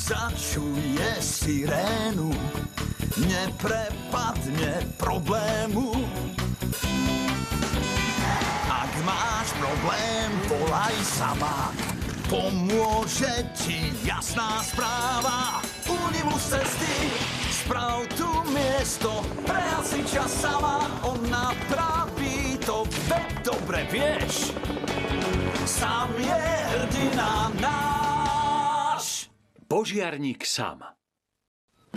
začuje sirénu, neprepadne problému. Ak máš problém, volaj Samák, pomôže ti jasná správa. Unimus cesty, sprav tu miesto, prehasí čas sama, on napraví to, veď dobre vieš. Sam je hrdina náš. Požiarník Sam.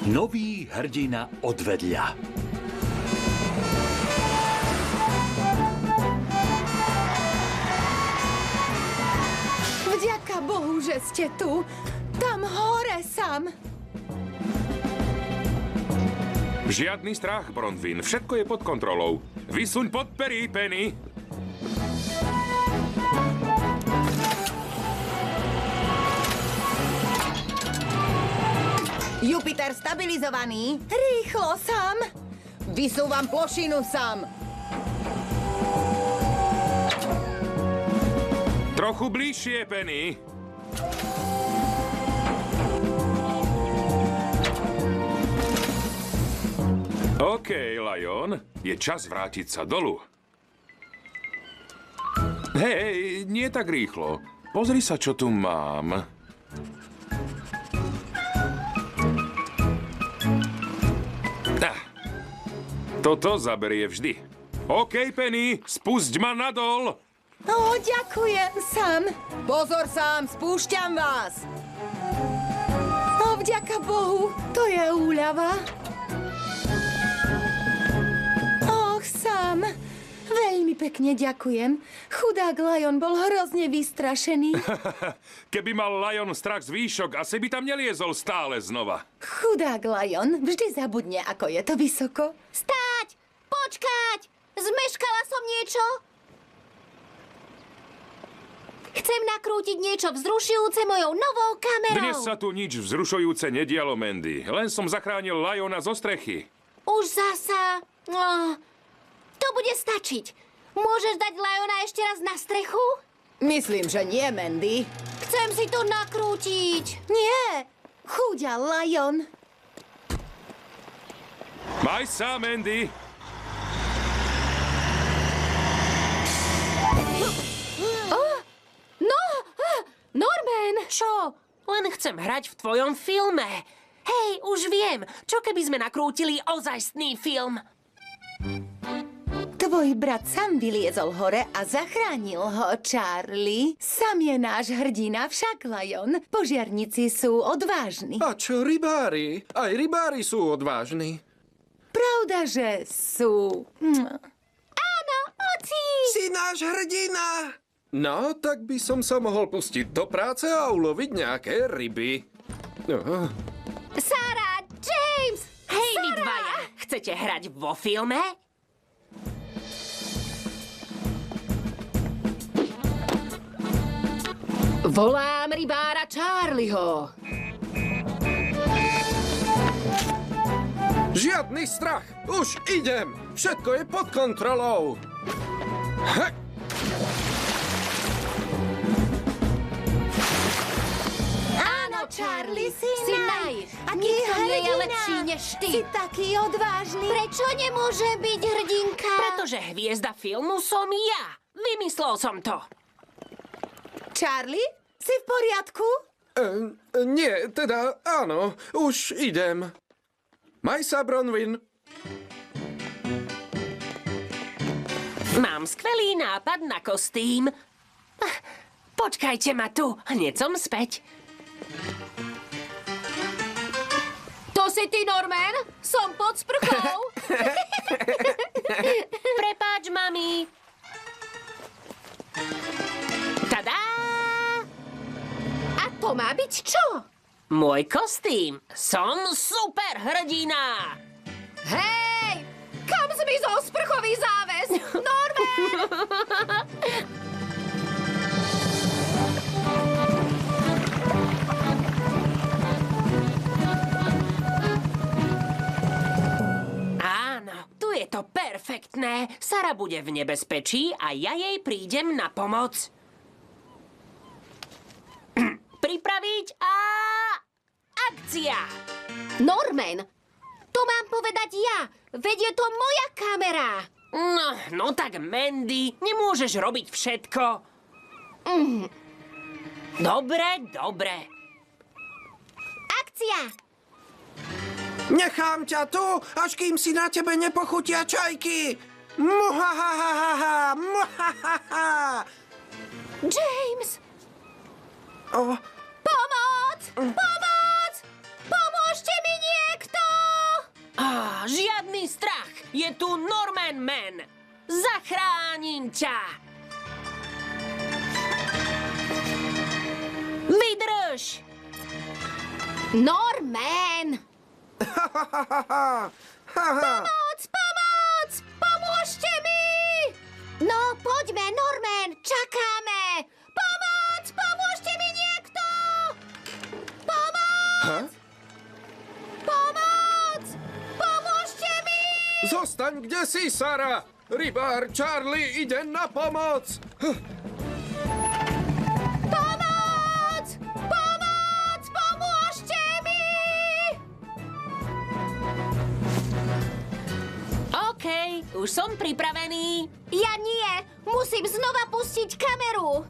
Nový hrdina odvedľa. Vďaka Bohu, že ste tu. Tam hore, Sam. Žiadny strach, Bronwyn. Všetko je pod kontrolou. Vysuň pod perí, Penny. Jupiter stabilizovaný. Rýchlo, Sam. Vysúvam plošinu, Sam. Trochu bližšie, Penny. OK, Lion. Je čas vrátiť sa dolu. Hej, nie tak rýchlo. Pozri sa, čo tu mám. Toto zaberie vždy. OK, Penny, spusť ma nadol. Ďakujem, Sam. Pozor, Sam, spúšťam vás. Vďaka Bohu, to je úľava. Sam, veľmi pekne ďakujem. Chudák Lion bol hrozne vystrašený. Keby mal Lion strach z výšok, asi by tam neliezol stále znova. Chudák Lion vždy zabudne, ako je to vysoko. Stáť! Počkať! Zmeškala som niečo? Chcem nakrútiť niečo vzrušujúce mojou novou kamerou. Dnes sa tu nič vzrušujúce nedialo, Mandy. Len som zachránil Liona zo strechy. Už zasa... To bude stačiť. Môžeš dať Liona ešte raz na strechu? Myslím, že nie, Mandy. Chcem si to nakrútiť. Nie, chúďa Lion. Maj sa, Mandy. Norman! Čo? Len chcem hrať v tvojom filme. Hej, už viem. Čo keby sme nakrútili ozajstný film? Tvoj brat Sam vyliezol hore a zachránil ho, Charlie. Sam je náš hrdina, však, Lion. Požiarníci sú odvážni. A čo rybári? Aj rybári sú odvážni. Pravda, že sú... Áno, oci! Si náš hrdina! No, tak by som sa mohol pustiť do práce a uloviť nejaké ryby. Sarah, James! Hej, vy dvaja! Chcete hrať vo filme? Volám rybára Charlieho. Žiadny strach! Už idem! Všetko je pod kontrolou! Hej! Charlie, si A nikto nie je lepší než ty. Si taký odvážny. Prečo nemôže byť hrdinka? Pretože hviezda filmu som ja. Vymyslel som to. Charlie, si v poriadku? Nie, teda áno, už idem. Maj sa, Bronwyn. Mám skvelý nápad na kostým. Počkajte ma tu, hneď som späť. To si ty, Norman? Som pod sprchou. Prepáč, mami. Tadá! A to má byť čo? Môj kostým. Som super hrdina. Hej! Kam zmizol sprchový záves? Norman! Tu je to perfektné. Sara bude v nebezpečí a ja jej prídem na pomoc. Pripraviť a akcia! Norman, to mám povedať ja. Veď je to moja kamera. No tak, Mandy, nemôžeš robiť všetko. Dobre. Akcia. Nechám ťa tu, až kým si na tebe nepochutia čajky. Muhahahaha, muhahaha. James. O, Pomoc! Pomoc! Pomôžte mi niekto! Žiadny strach. Je tu Norman Man. Zachránim ťa. Vydrž. Norman! Pomoc! Pomôžte mi! No, poďme, Norman, čakáme! Pomoc! Pomôžte mi niekto! Pomoc! Pomoc! Pomôžte mi! Zostaň, kde si, Sara. Rybár Charlie ide na pomoc. Pomoc! Pomoc! Pomôžte mi! OK, už som pripravený. Ja nie! Musím znova pustiť kameru!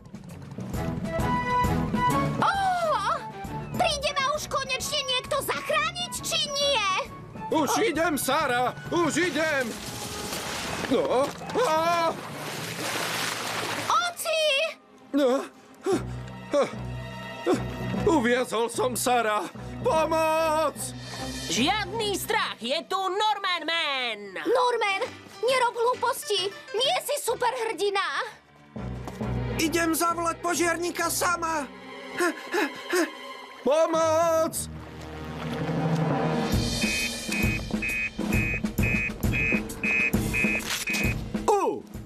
Príde ma už konečne niekto zachrániť, či nie? Už idem, Sara, už idem. No, Oci! no. Uviazol som, Sara. Pomoc! Žiadny strach, je tu Norman Man. Norman, nerob hlúposti! Nie si superhrdina! Idem zavolať požiarníka sama. Pomoc!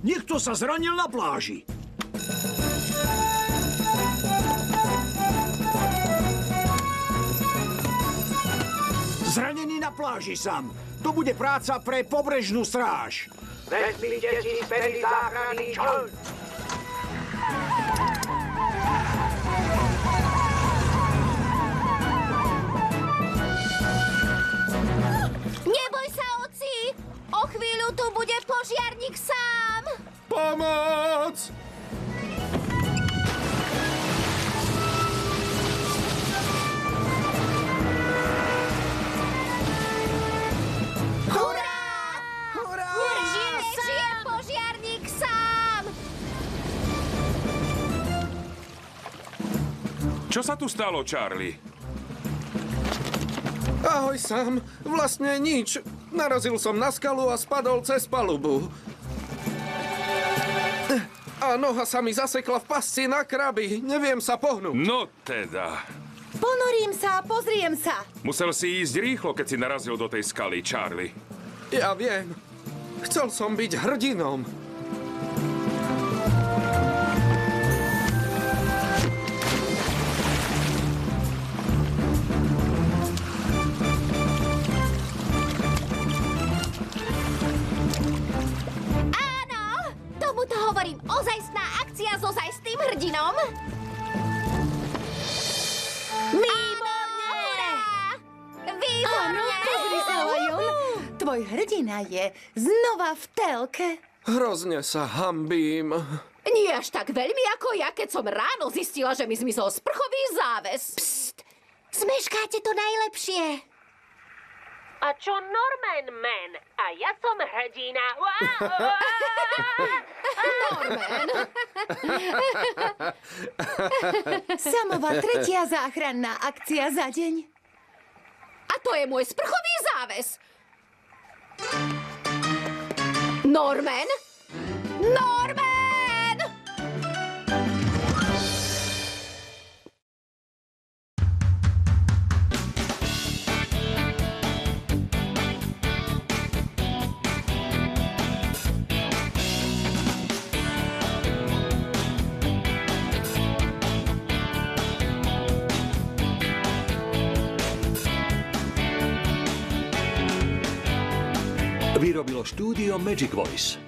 Niekto sa zranil na pláži. Zranený na pláži sám. To bude práca pre pobrežnú stráž. Vezmite si späť záchranný čln. Neboj sa, oci! O chvíľu tu bude požiarník sám! Pomoc! Hurá! Hurá! Žije požiarník sám! Čo sa tu stalo, Charlie? Ahoj, Sam. Vlastne nič. Narazil som na skalu a spadol cez palubu. A noha sa mi zasekla v pasci na krabi. Neviem sa pohnúť. No teda. Ponorím sa, pozriem sa. Musel si ísť rýchlo, keď si narazil do tej skaly, Charlie. Ja viem. Chcel som byť hrdinom. Tomuto hovorím ozajstná akcia s ozajstným hrdinom. Výborne! Výborne! Pozri sa, Lion. Tvoj hrdina je znova v telke. Hrozne sa hanbím. Nie až tak veľmi ako ja, keď som ráno zistila, že mi zmizol sprchový záves. Psst! Zmeškáte to najlepšie. A čo Norman Man? A ja som hrdina. Norman! Samová tretia záchranná akcia za deň. A to je môj sprchový záves. Norman? Norman! Vyrobilo štúdio Magic Voice.